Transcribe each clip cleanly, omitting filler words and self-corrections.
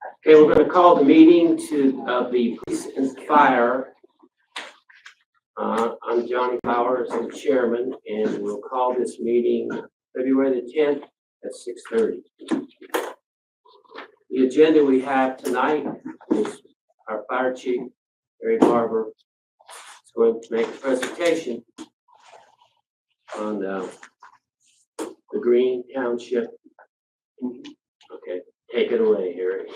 Okay, we're going to call the meeting of the police and fire. I'm Johnny Powers, I'm chairman, and we'll call this meeting February the 10th at 6:30. The agenda we have tonight is our fire chief, Barry Barber, is going to make a presentation on the Green Township. Okay, take it away, Harry.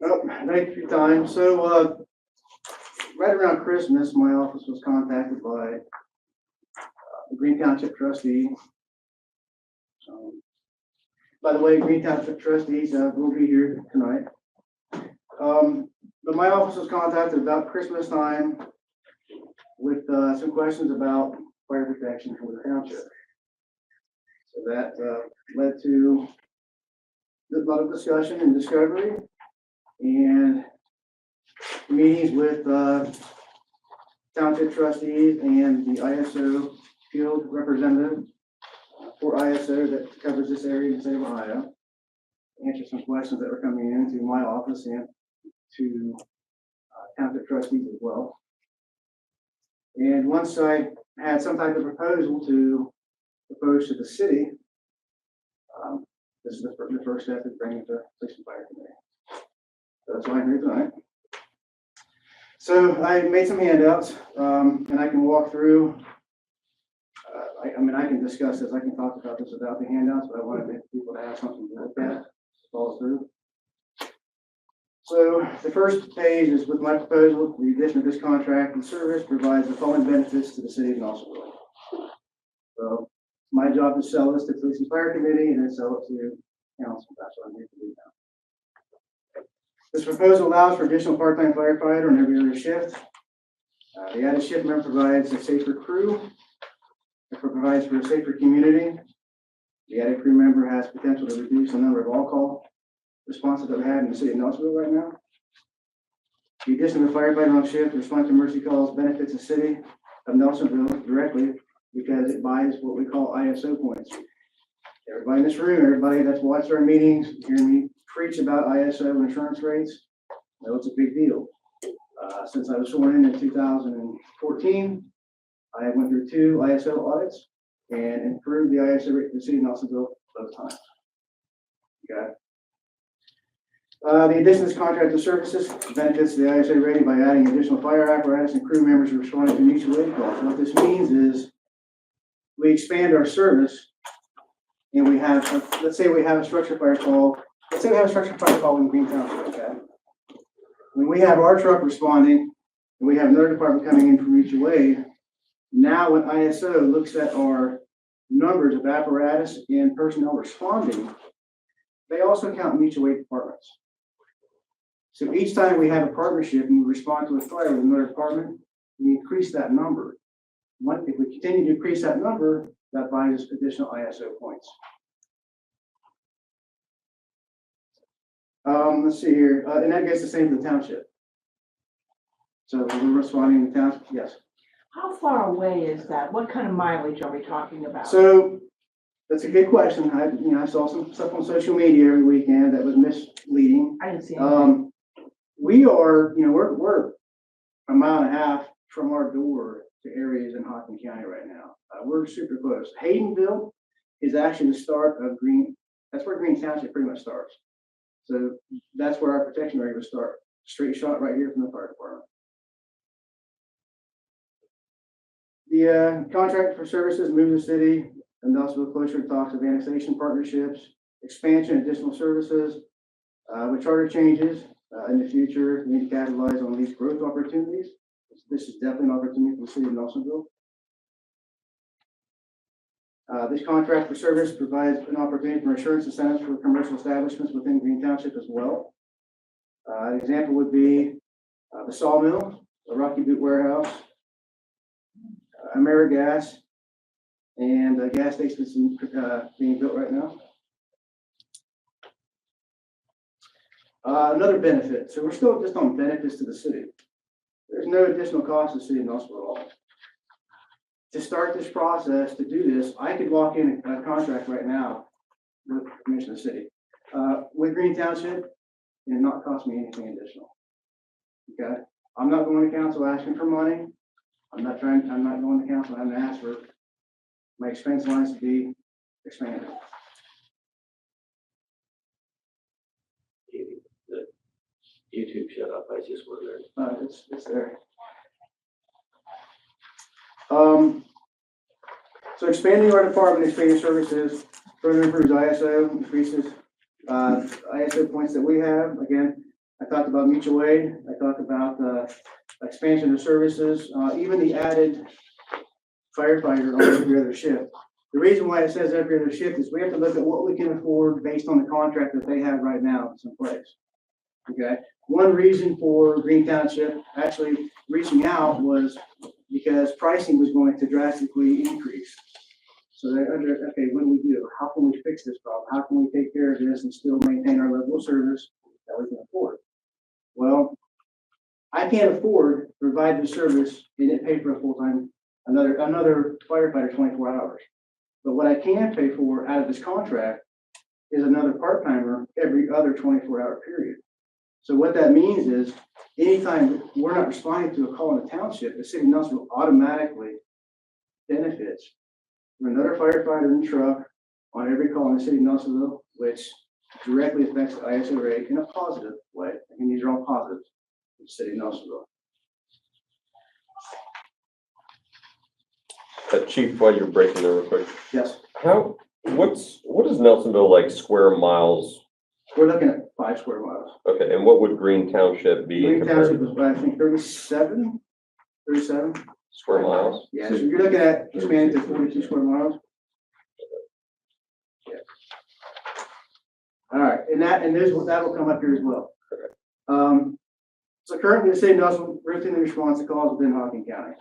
Oh, thank you for your time. So, right around Christmas, my office was contacted by the Green Township trustee. By the way, Green Township trustees will be here tonight. But my office was contacted about Christmas time with some questions about fire protection for the township. So that led to a lot of discussion and discovery and meetings with township trustees and the ISO field representative for ISO that covers this area in the state of Ohio. Answer some questions that were coming into my office and to township trustees as well. And once I had some type of proposal to propose to the city, this is the first step in bringing it to police and fire committee. So that's why I'm here tonight. So I made some handouts, and I can walk through. I mean, I can discuss this. I can talk about this without the handouts, but I wanted people to have something to look at, follow through. So the first page is with my proposal. The addition of this contract and service provides the following benefits to the city of Nelsonville. So my job is to sell this to police and fire committee and then sell it to council. That's what I'm here to do now. This proposal allows for additional part-time firefighter on every other shift. The added shift member provides a safer crew. It provides for a safer community. The added crew member has potential to reduce the number of all-call responses that we have in the city of Nelsonville right now. The addition of a firefighter on shift to respond to emergency calls benefits the city of Nelsonville directly because it buys what we call ISO points. Everybody in this room, everybody that's watched our meetings, hearing me preach about ISO insurance rates, know it's a big deal. Since I was sworn in 2014, I went through 2 ISO audits and improved the ISO rate for the city of Nelsonville both times. Okay. The addition of this contract of services benefits the ISO rating by adding additional fire apparatus and crew members responding to mutual aid calls. What this means is we expand our service and we have, let's say we have a structure fire call. Let's say we have a structure fire call in Green Township, okay? When we have our truck responding and we have another department coming in for mutual aid, now when ISO looks at our numbers of apparatus and personnel responding, they also count mutual aid departments. So each time we have a partnership and we respond to a fire with another department, we increase that number. If we continue to increase that number, that buys us additional ISO points. Let's see here, and that gets the same to the township. So we're responding to the township, yes. How far away is that? What kind of mileage are we talking about? So that's a good question. I saw some stuff on social media every weekend that was misleading. I didn't see anything. We are, we're a mile and a half from our door to areas in Hocking County right now. We're super close. Haydenville is actually the start of Green. That's where Green Township pretty much starts. So that's where our protection area will start. Straight shot right here from the fire department. The contract for services moves the city and Nelsonville closer to talks of annexation partnerships, expansion, additional services, with charter changes in the future. We need to capitalize on these growth opportunities. This is definitely an opportunity for the city of Nelsonville. This contract for service provides an opportunity for insurance incentives for commercial establishments within Green Township as well. An example would be the sawmill, the Rocky Boot Warehouse, AmeriGas, and a gas station that's being built right now. Another benefit. So we're still just on benefits to the city. There's no additional cost to the city of Nelsonville at all. To start this process, to do this, I could walk in a contract right now with the Commission of the City. With Green Township, and it not cost me anything additional. Okay? I'm not going to council asking for money. I'm not going to council having to ask for my expense lines to be expanded. The YouTube shut off, I just wondered. It's there. So expanding our department, expanding services, further improves ISO, increases ISO points that we have. Again, I talked about mutual aid. I talked about expansion of services, even the added firefighter on every other shift. The reason why it says every other shift is we have to look at what we can afford based on the contract that they have right now that's in place. Okay. One reason for Green Township actually reaching out was because pricing was going to drastically increase. So they're under, okay, what do? How can we fix this problem? How can we take care of this and still maintain our level of service that we can afford? Well, I can't afford to provide the service and it pay for a full-time, another firefighter 24 hours. But what I can pay for out of this contract is another part-timer every other 24-hour period. So what that means is anytime we're not responding to a call in the township, the city of Nelsonville automatically benefits from another firefighter in the truck on every call in the city of Nelsonville, which directly affects the ISO rate in a positive way. And these are all positives for the city of Nelsonville. Chief, while you're breaking there real quick, Yes, what is Nelsonville like square miles? we're looking at 5 square miles. Okay, and what would Green Township be? Green compared Township to is, I think, 37 square miles? Yeah, so you're looking at expanding to 42 square miles. Yeah. All right, and that will come up here as well. So currently the city of Nelsonville routinely responds to calls within Hocking County.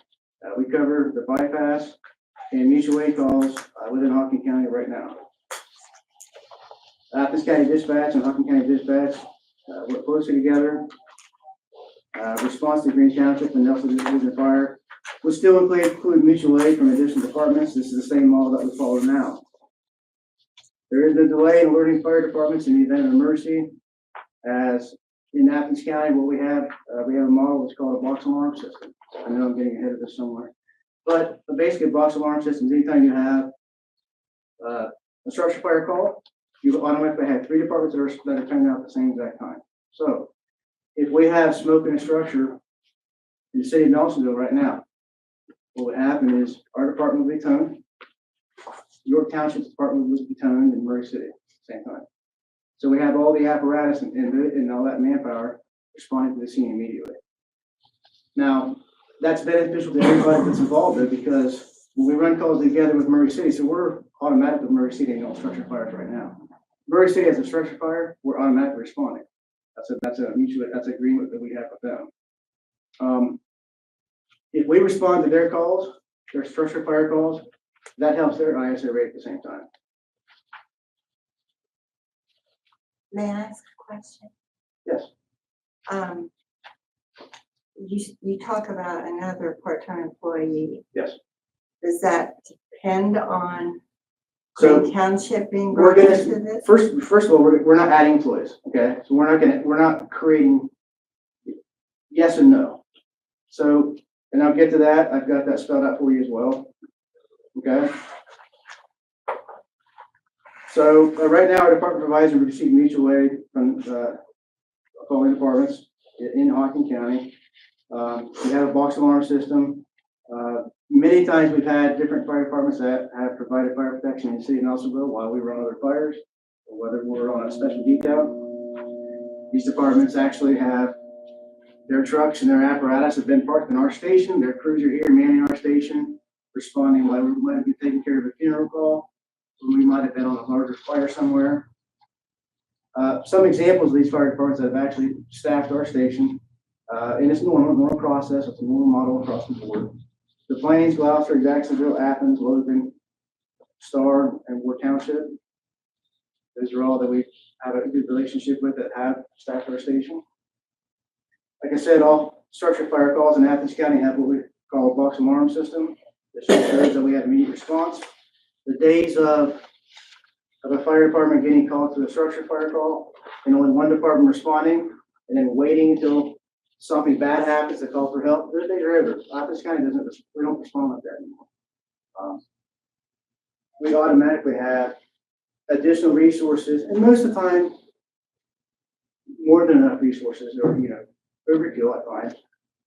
We cover the bypass and mutual aid calls within Hocking County right now. Athens County Dispatch and Hocking County Dispatch work closely together. Response to Green Township and Nelsonville Division Fire will still include mutual aid from additional departments. This is the same model that we follow now. There is no delay in alerting fire departments in the event of emergency. As in Athens County, what we have a model that's called a box alarm system. I know I'm getting ahead of this somewhere, but basically a box alarm system is anytime you have a structure fire call, you automatically have 3 departments that are turning out at the same exact time. So if we have smoke in a structure in the city of Nelsonville right now, what would happen is our department will be toned, York Township's department will be toned, and Murray City at the same time. So we have all the apparatus and all that manpower responding to the scene immediately. Now, that's beneficial to everybody that's involved in, because when we run calls together with Murray City, so we're automatic with Murray City and all structure fires right now. Murray City has a structure fire, we're automatically responding. That's a mutual, that's an agreement that we have with them. If we respond to their calls, their structure fire calls, that helps their ISO rate at the same time. May I ask a question? Yes. You talk about another part-time employee. Yes. Does that depend on So Green Township being we're brought into gonna this? first of all, we're not adding employees, okay? So we're not creating yes and no. So, and I'll get to that. I've got that spelled out for you as well. Okay. So right now, our department provides and receives mutual aid from the following departments in Hocking County. We have a box alarm system. Many times we've had different fire departments that have provided fire protection in the city of Nelsonville while we run other fires, or whether we're on a special detail. These departments actually have their trucks and their apparatus have been parked in our station. Their crews are here manning our station, responding while we might be taking care of a funeral call, when we might have been on a larger fire somewhere. Some examples of these fire departments that have actually staffed our station, and it's a normal process. It's a normal model across the board. The Plains, Gloucester, Jacksonville, Athens, Logan, Star, and Ward Township. Those are all that we have a good relationship with that have staffed our station. Like I said, all structure fire calls in Athens County have what we call a box alarm system. This ensures that we have immediate response. The days of of a fire department getting called to a structure fire call and only one department responding and then waiting until something bad happens to call for help. There's days where Hocking County we don't respond like that anymore. We automatically have additional resources, and most of the time, more than enough resources, or, overkill, I find,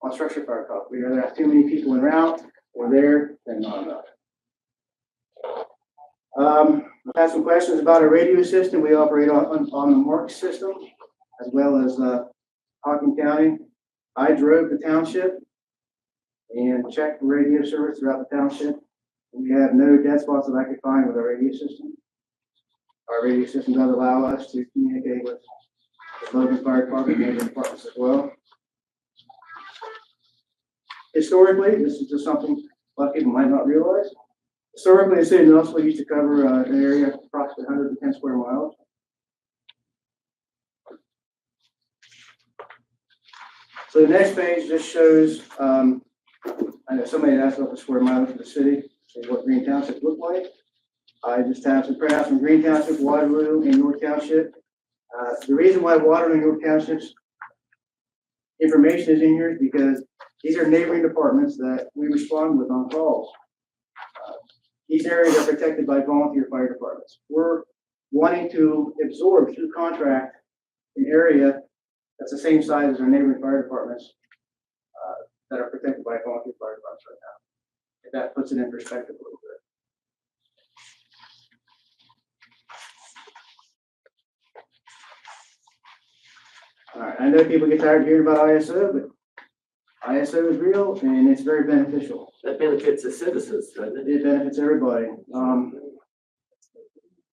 on structure fire call. We either have too many people en route or there than not enough. I've had some questions about our radio system. We operate on the Mark system, as well as Hocking County. I drove the township and checked the radio service throughout the township. We have no dead spots that I could find with our radio system. Our radio system does allow us to communicate with the Logan Fire Department and other departments as well. Historically, this is just something a lot of people might not realize. Historically, the city of Nelsonville used to cover an area of approximately 110 square miles. So the next page just shows, I know somebody asked about the square mileage of the city and what Green Township looked like. I just have some printouts from Green Township, Waterloo, and York Township. The reason why Waterloo and York Townships information is in here is because these are neighboring departments that we respond with on calls. These areas are protected by volunteer fire departments. We're wanting to absorb through contract an area that's the same size as our neighboring fire departments that are protected by volunteer fire departments right now. If that puts it in perspective a little bit. All right, I know people get tired of hearing about ISO, but ISO is real and it's very beneficial. That benefits the citizens, doesn't it? It benefits everybody.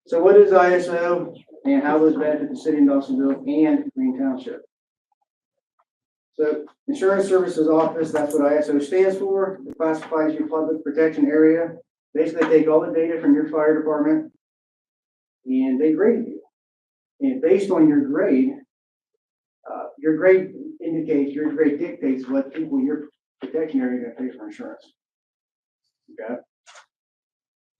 So what is ISO and how does it benefit the city of Nelsonville and Green Township? So Insurance Services Office, that's what ISO stands for. It classifies your public protection area. Basically, they take all the data from your fire department and they grade you. And based on your grade indicates, your grade dictates what people your protection area are going to pay for insurance. Okay.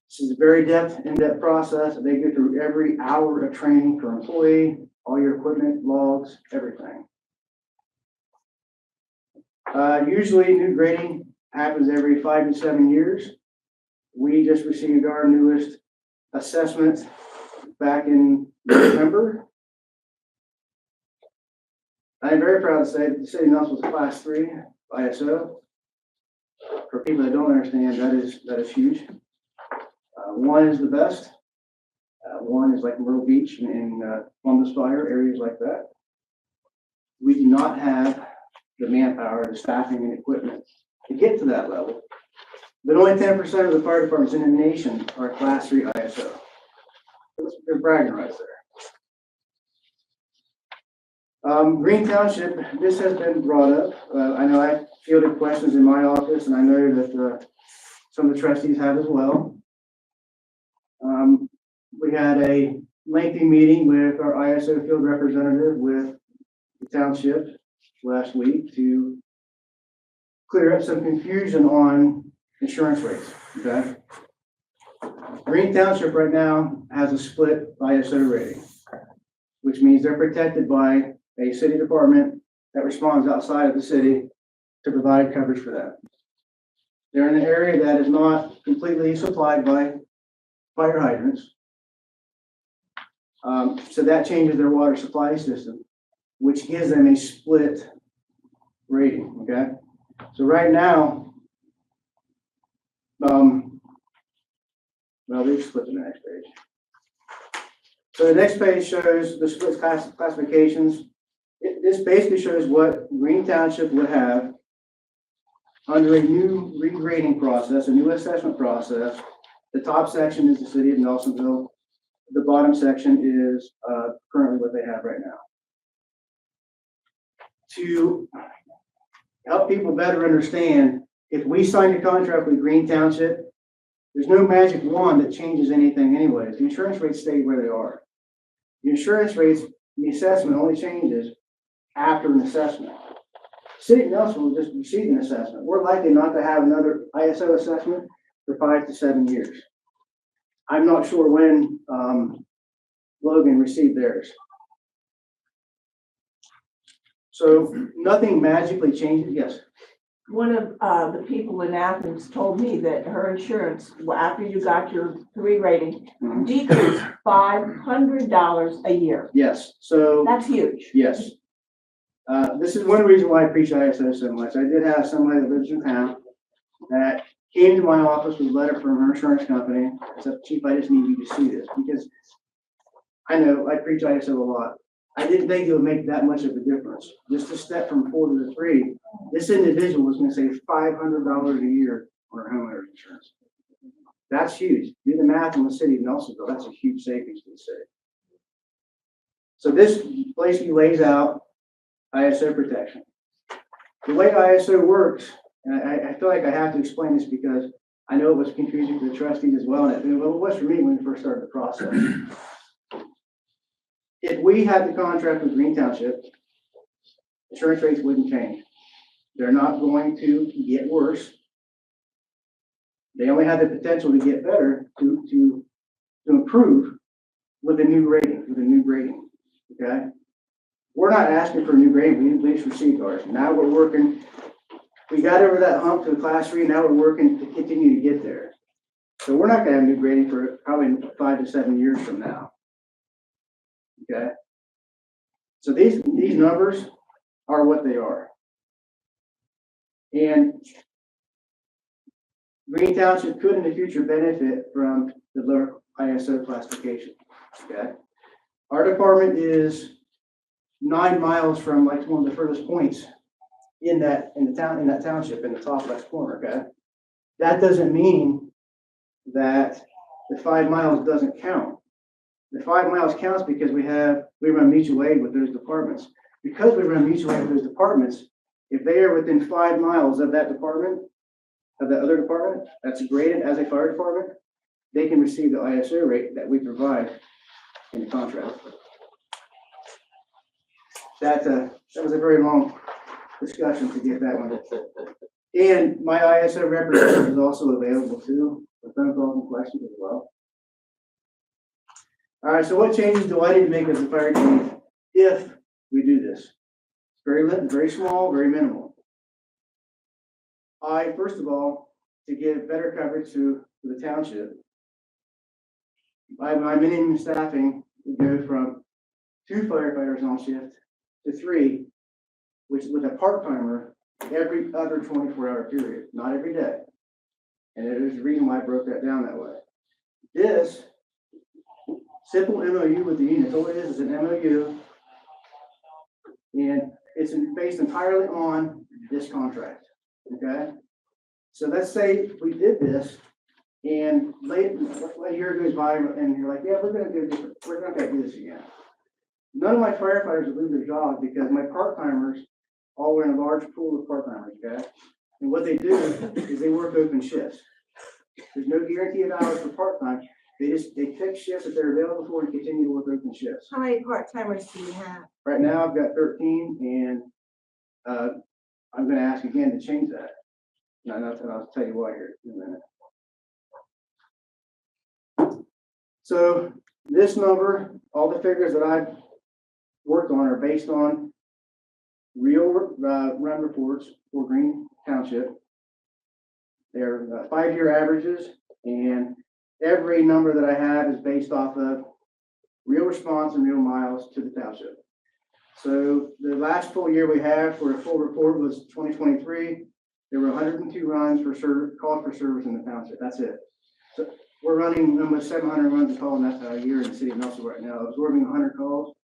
This is a very in-depth process. They go through every hour of training per employee, all your equipment, logs, everything. Usually new grading happens every 5 to 7 years. We just received our newest assessment back in November. I am very proud to say that the city of Nelsonville was a Class 3 ISO. For people that don't understand, that is huge. 1 is the best. 1 is like Myrtle Beach and Columbus Fire, areas like that. We do not have the manpower, the staffing, and equipment to get to that level. But only 10% of the fire departments in the nation are Class 3 ISO. They're bragging rights there. Green Township, this has been brought up. I know I fielded questions in my office, and I know that some of the trustees have as well. We had a lengthy meeting with our ISO field representative with the township last week to clear up some confusion on insurance rates. Okay. Green Township right now has a split ISO rating, which means they're protected by a city department that responds outside of the city to provide coverage for that. They're in an area that is not completely supplied by fire hydrants. So that changes their water supply system, which gives them a split rating, okay? So right now, well, we've split to the next page. So the next page shows the split classifications. This basically shows what Green Township would have under a new regrading process, a new assessment process. The top section is the city of Nelsonville. The bottom section is currently what they have right now. To help people better understand, if we signed a contract with Green Township, there's no magic wand that changes anything anyways. The insurance rates stay where they are. The insurance rates, the assessment only changes after an assessment. City of Nelsonville will just receive an assessment. We're likely not to have another ISO assessment for 5 to 7 years. I'm not sure when Logan received theirs. So nothing magically changes, yes. One of the people in Athens told me that her insurance, after you got your 3 rating, decreased $500 a year. Yes, so, That's huge. yes. This is one reason why I preach ISO so much. I did have somebody that lives in town that came to my office with a letter from her insurance company. I said, Chief, I just need you to see this because I know I preach ISO a lot. I didn't think it would make that much of a difference. Just a step from 4 to 3. This individual was gonna save $500 a year on her homeowner's insurance. That's huge. Do the math in the city of Nelsonville. That's a huge savings to the city. So this basically lays out ISO protection. The way ISO works, and I feel like I have to explain this because I know it was confusing for the trustees as well, and it was for me when we first started the process. If we had the contract with Green Township, insurance rates wouldn't change. They're not going to get worse. They only have the potential to get better, to improve with a new rating, okay? We're not asking for a new grading, we just received ours. Now we're working, we got over that hump to class 3, now we're working to continue to get there. So we're not gonna have new grading for probably 5 to 7 years from now. Okay? So these numbers are what they are. And Green Township could in the future benefit from the lower ISO classification. Okay? Our department is 9 miles from like one of the furthest points in that township in the top left corner, okay? That doesn't mean that the 5 miles doesn't count. The 5 miles counts because we run mutual aid with those departments. Because we run mutual aid with those departments, if they are within 5 miles of that department, of that other department, that's graded as a fire department, they can receive the ISO rate that we provide in the contract. That was a very long discussion to get that one. And my ISO representative is also available too, for phone calls and questions as well. All right, so what changes do I need to make as a fire chief if we do this? Very small, very minimal. First of all, to give better coverage to the township, my minimum staffing would go from 2 firefighters on shift to 3, which with a part-timer every other 24-hour period, not every day. And there's a reason why I broke that down that way. This simple MOU with the union, all it is an MOU, and it's based entirely on this contract, okay? So let's say we did this, and a year goes by, and you're like, yeah, we're gonna do different, we're not gonna do this again. None of my firefighters would lose their jobs because my part-timers all were in a large pool of part-timers, okay? And what they do is they work open shifts. There's no guarantee of hours for part-time. They pick shifts that they're available for and continue to work open shifts. How many part-timers do you have? Right now, I've got 13, and I'm gonna ask again to change that. And I'll tell you why here in a minute. So this number, all the figures that I've worked on are based on real run reports for Green Township. They're 5-year averages, and every number that I have is based off of real response and real miles to the township. So the last full year we have for a full report was 2023. There were 102 runs for calls for service in the township. That's it. So we're running almost 700 runs a call in that year in the city of Nelsonville right now. Absorbing 100 calls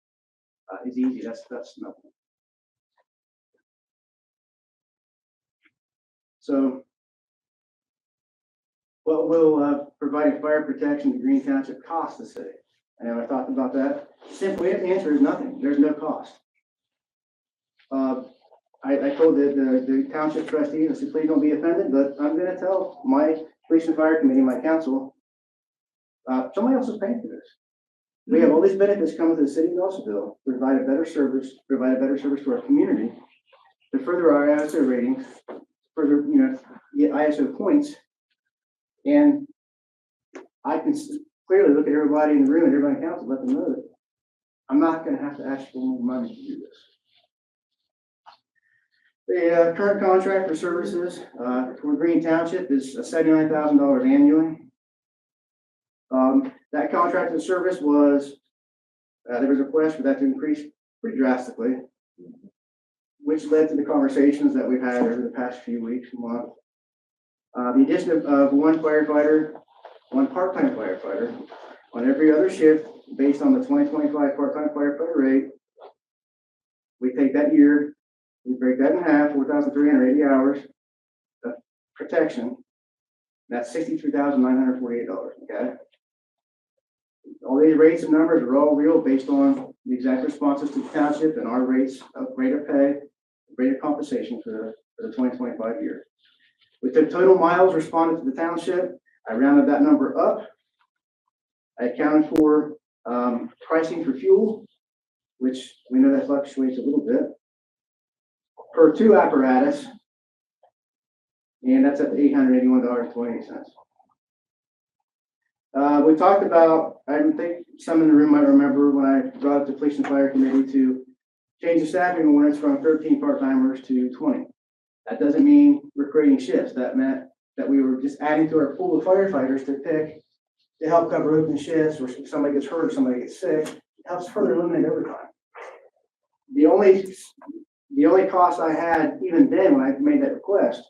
is easy. That's nothing. So what will providing fire protection to Green Township cost the city? I know I talked about that. Simply, the answer is nothing. There's no cost. I told the township trustees, I said, please don't be offended, but I'm going to tell my police and fire committee, my council, somebody else is paying for this. We have all these benefits coming to the city of Nelsonville, provide a better service to our community, to further our ISO ratings, further, get ISO points. And clearly look at everybody in the room and everybody in council, let them know that I'm not gonna have to ask for more money to do this. The current contract for services for Green Township is $79,000 annually. That contract of service was, there was a request for that to increase pretty drastically, which led to the conversations that we've had over the past few weeks and months. The addition of one firefighter, one part-time firefighter on every other shift based on the 2025 part-time firefighter rate. We take that year, we break that in half, 4,380 hours of protection. That's $63,948, okay? All these rates and numbers are all real based on the exact responses to the township and our rates of rate of pay, rate of compensation for the 2025 year. We took total miles responded to the township. I rounded that number up. I accounted for pricing for fuel, which we know that fluctuates a little bit, per two apparatus, and that's at $881.28. We talked about, I think some in the room might remember when I brought up the police and fire committee to change the staffing ordinance from 13 part-timers to 20. That doesn't mean we're creating shifts. That meant that we were just adding to our pool of firefighters to pick to help cover open shifts, or if somebody gets hurt or somebody gets sick. It helps further eliminate overtime. The only cost I had even then when I made that request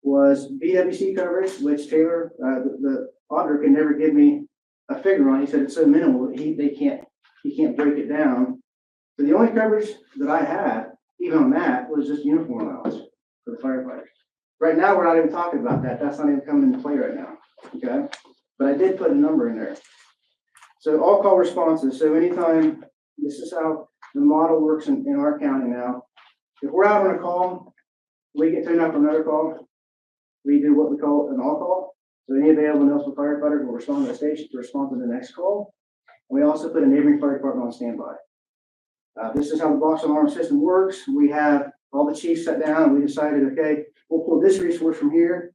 was BWC coverage, which Taylor, the auditor, can never give me a figure on. He said it's so minimal that he can't break it down. So the only coverage that I had, even on that, was just uniform allowance for the firefighters. Right now, we're not even talking about that. That's not even coming into play right now. Okay, but I did put a number in there. So all call responses. So anytime, this is how the model works in our county now. If we're out on a call, we get turned out for another call. We do what we call an all call. So any available Nelsonville firefighters will respond to the station to respond to the next call. And we also put a neighboring fire department on standby. This is how the box alarm system works. We have all the chiefs sat down and we decided, okay, we'll pull this resource from here.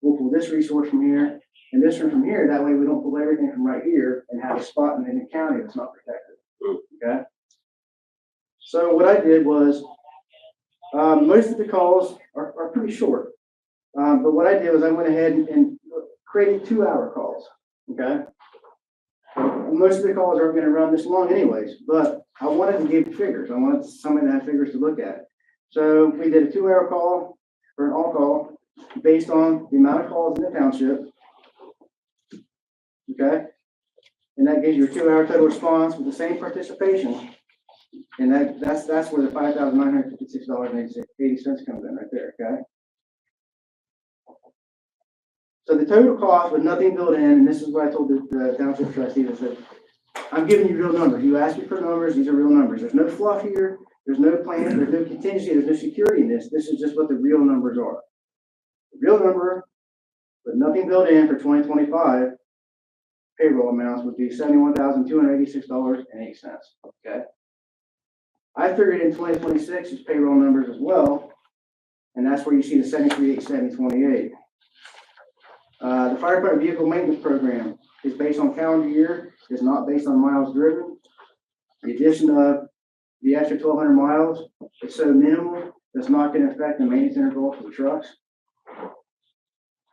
We'll pull this resource from here and this one from here. That way we don't pull everything from right here and have a spot in the county that's not protected. Okay. So what I did was, most of the calls are pretty short. But what I did was I went ahead and created 2-hour calls. Okay. Most of the calls aren't going to run this long anyways, but I wanted to give figures. I wanted somebody to have figures to look at. So we did a 2-hour call or an all call based on the amount of calls in the township. Okay. And that gives you a 2-hour total response with the same participation. And that's where the $5,956.80 comes in right there. Okay. So the total cost with nothing built in, and this is what I told the township trustees, I said, I'm giving you real numbers. You asked me for numbers, these are real numbers. There's no fluff here, there's no plan, there's no contingency, there's no security in this. This is just what the real numbers are. The real number with nothing built in for 2025 payroll amounts would be $71,286.08. Okay. I figured in 2026 is payroll numbers as well, and that's where you see the $73,870.28. The firefighter vehicle maintenance program is based on calendar year, is not based on miles driven. The addition of the extra 1,200 miles is so minimal, that's not going to affect the maintenance interval for the trucks.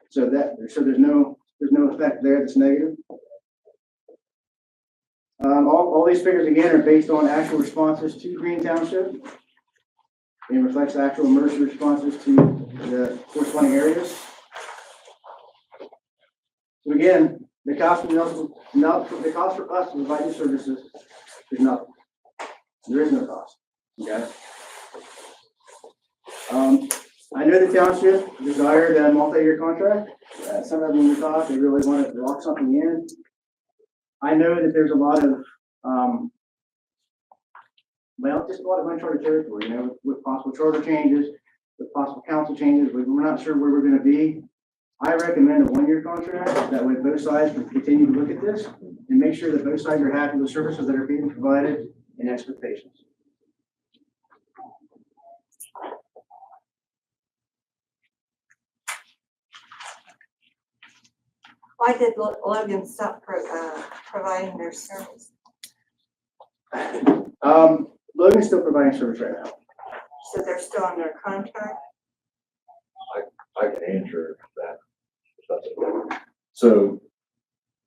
So there's no effect there that's negative. All these figures again are based on actual responses to Green Township and reflects actual emergency responses to the corresponding areas. So again, the cost for us to provide these services is nothing. There is no cost. Okay. I know the township desired a multi-year contract. Some of them when we talk, they really want to lock something in. I know that there's a lot of, just a lot of uncharted territory, with possible charter changes, with possible council changes. We're not sure where we're going to be. I recommend a 1-year contract. That way both sides can continue to look at this and make sure that both sides are happy with services that are being provided and expectations. Why did Logan stop providing their service? Logan's still providing service right now. So they're still under contract? I can answer that. So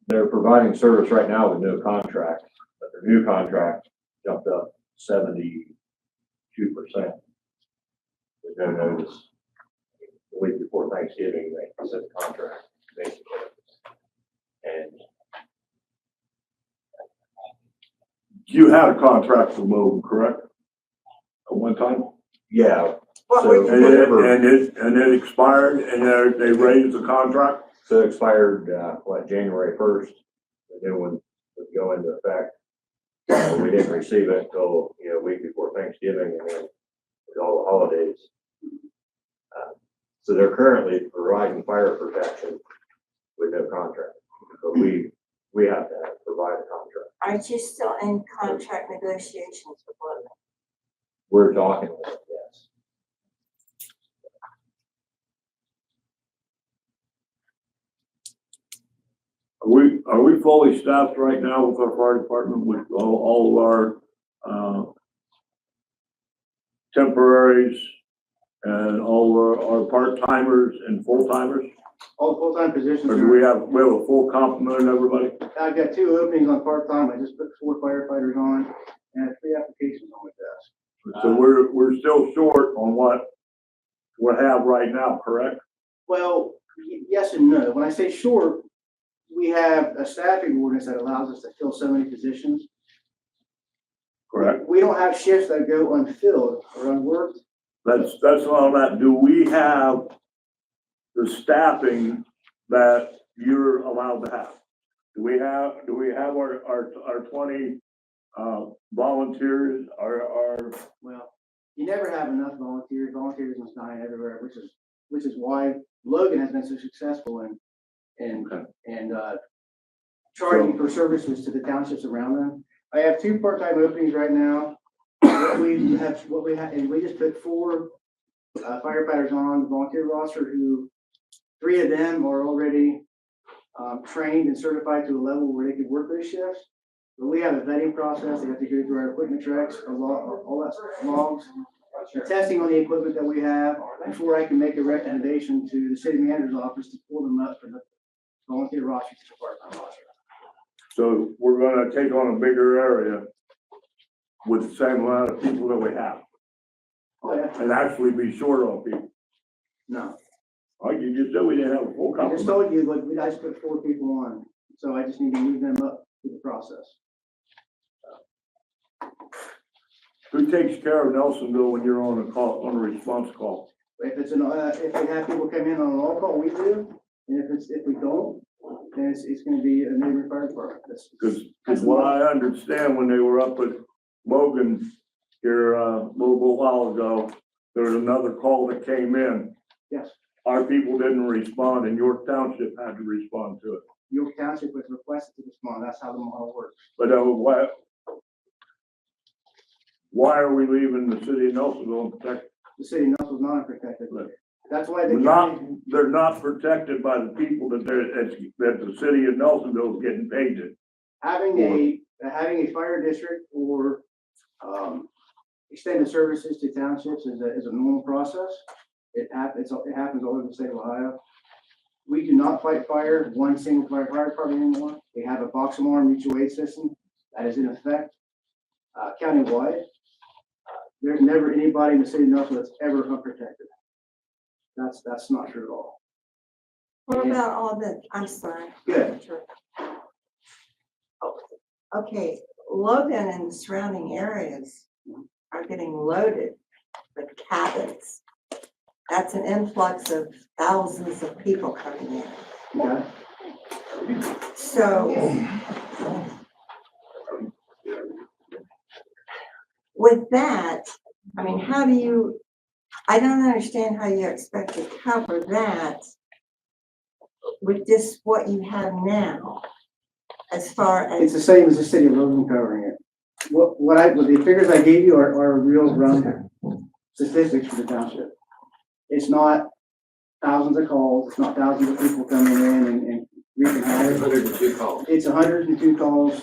they're providing service right now with no contract, but their new contract jumped up 72% with no notice. The week before Thanksgiving, they set the contract, basically. And You had a contract for Logan, correct? At one time? yeah, What So- were you, And it expired and they raised the contract? so it expired, January 1st. The new one would go into effect. We didn't receive it until, a week before Thanksgiving and then with all the holidays. So they're currently providing fire protection with no contract. But we have to provide a contract. aren't you still in contract negotiations with Logan? We're talking with them, yes. Are we fully staffed right now with our fire department with all of our, temporaries and all of our part-timers and full-timers? All full-time positions. Or do we have a full complement of everybody? I've got 2 openings on part-time. I just put 4 firefighters on and 3 applications on my desk. So we're still short on what we have right now, correct? Well, yes and no. When I say short, we have a staffing ordinance that allows us to fill so many positions. Correct. We don't have shifts that go unfilled or unworked. That's all that. Do we have the staffing that you're allowed to have? Do we have our 20 volunteers, Well, you never have enough volunteers. Volunteers must die everywhere, which is why Logan has been so successful in charging for services to the townships around them. I have 2 part-time openings right now. And we just put 4 firefighters on the volunteer roster who 3 of them are already trained and certified to a level where they could work those shifts. But we have a vetting process. They have to go through our equipment tracks, all that logs, the testing on the equipment that we have before I can make a recommendation to the city manager's office to pull them up for the volunteer roster to the part-time roster. so we're gonna take on a bigger area with the same amount of people that we have, Oh, yeah. and actually be short on people. No, Like you just said, we didn't have a full I just complement. told you, like, we guys put 4 people on, so I just need to move them up through the process. Who takes care of Nelsonville when you're on a response call? If we have people come in on an all call, we do, and if we don't, then it's gonna be a neighboring fire department. Because what I understand when they were up at Logan here a little while ago, there was another call that came in. Yes, Our people didn't respond and York Township had to respond to it. York Township was requested to respond, that's how the model works. But why are we leaving the city of Nelsonville unprotected? The city of Nelsonville's not protected. Right. That's why the They're not protected by the people that the city of Nelsonville is getting paid to. having a fire district or extended services to townships is a normal process. It happens all over the state of Ohio. We do not fight fire one single fire department anymore. We have a box alarm mutual aid system that is in effect countywide. There's never anybody in the city of Nelsonville that's ever unprotected. That's not true at all. what about all the, I'm sorry. Good. Okay, Logan and the surrounding areas are getting loaded with cabins. That's an influx of thousands of people coming in. Okay. So with that, I mean, I don't understand how you expect to cover that with just what you have now, as far It's as, the same as the city of Logan covering it. What the figures I gave you are real rough statistics for the township. It's not thousands of calls, it's not thousands of people coming in and recent hire. 102 calls. It's 102 calls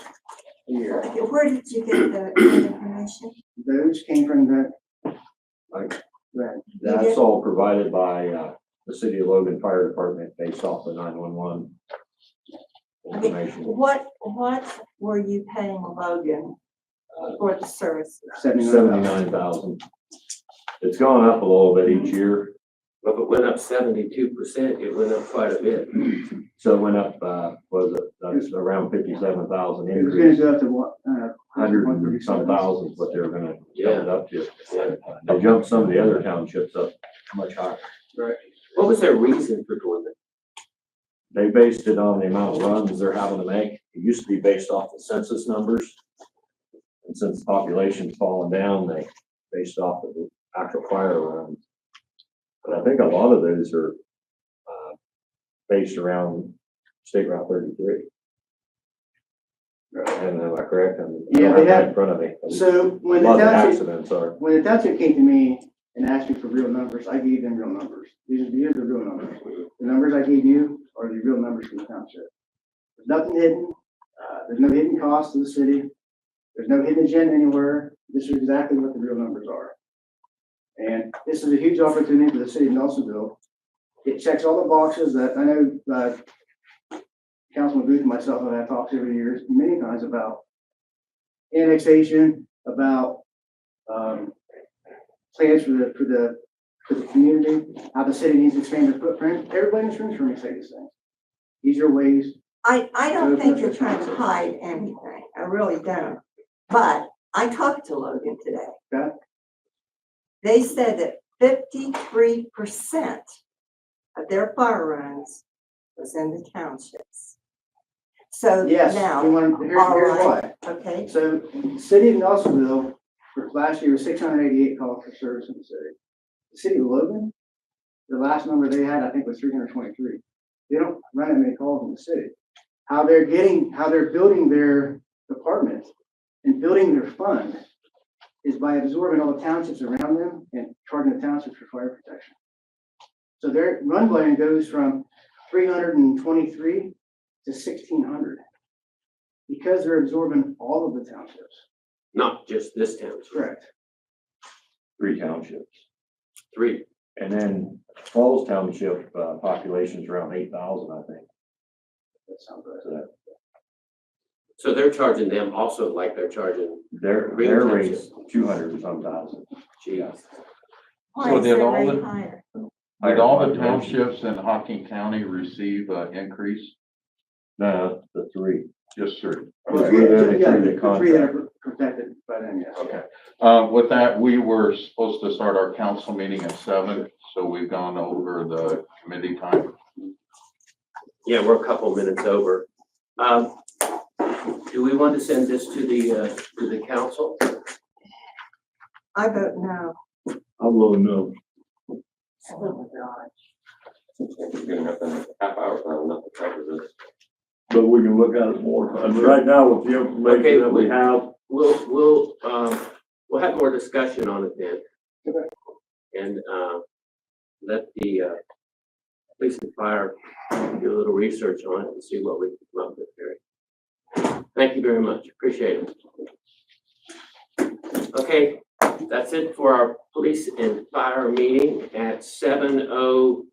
a year. Okay, where did you get the information? Those came from the, Like, right, that's all provided by, the City of Logan Fire Department based off the 911 Okay, information. what were you paying Logan for the services? 79,000. It's gone up a little bit each year. Well, if it went up 72%, it went up quite a bit. So it went up, that's around 57,000 It was gonna increase. go up to what, 100 and some thousand is what they were gonna jump it up to. Yeah. They jumped some of the other townships up much higher. Right. What was their reason for doing that? They based it on the amount of runs they're having to make. It used to be based off the census numbers. And since the population's fallen down, they based off of the actual fire runs. But I think a lot of those are, based around State Route 33. And am I correct? I Yeah, don't they have that have- in front of me. So A when the lot of the township, accidents are. when the township came to me and asked me for real numbers, I gave them real numbers. These are the real numbers. The numbers I gave you are the real numbers from the township. There's nothing hidden. There's no hidden cost to the city. There's no hidden agenda anywhere. This is exactly what the real numbers are. And this is a huge opportunity for the city of Nelsonville. It checks all the boxes that I know, Councilman Booth and myself have had talks over the years, many times about annexation, about, plans for the community, how the city needs to expand their footprint. Everybody in this room is trying to say these things. These are ways. I don't think you're trying to hide anything. I really don't. But I talked to Logan today. Okay. They said that 53% of their fire runs was in the townships. So Yes, now, we want to, here's all why. okay, So, the city of Nelsonville, for last year, was 688 calls for service in the city. The city of Logan, the last number they had, I think, was 323. They don't run that many calls in the city. How they're building their department and building their fund is by absorbing all the townships around them and charging the townships for fire protection. So their run volume goes from 323 to 1,600 because they're absorbing all of the townships. Not just this town, Correct. 3 townships. 3. And then Falls Township, population's around 8,000, I think. That sounds right. So that So they're charging them also like they're charging, their Green rate's 200 and some thousand. geez. why So is did their all rate the- higher? Did all the townships in Hocking County receive an increase? No, the 3. Just 3. Well, we're the only Yeah, three that the 3 that contract. are protected by them, yes. Okay. With that, we were supposed to start our council meeting at 7, so we've gone over the committee time. Yeah, we're a couple minutes over. Do we want to send this to the council? I vote no. I'll vote no. Oh, my God. We're gonna have to half hour time enough to cover this. But we can look at it more. And right now, with the information that we have, We'll have more discussion on it then. Okay. And, let the, police and fire do a little research on it and see what we can come up with here. Thank you very much. Appreciate it. Okay, that's it for our police and fire meeting at 7:04.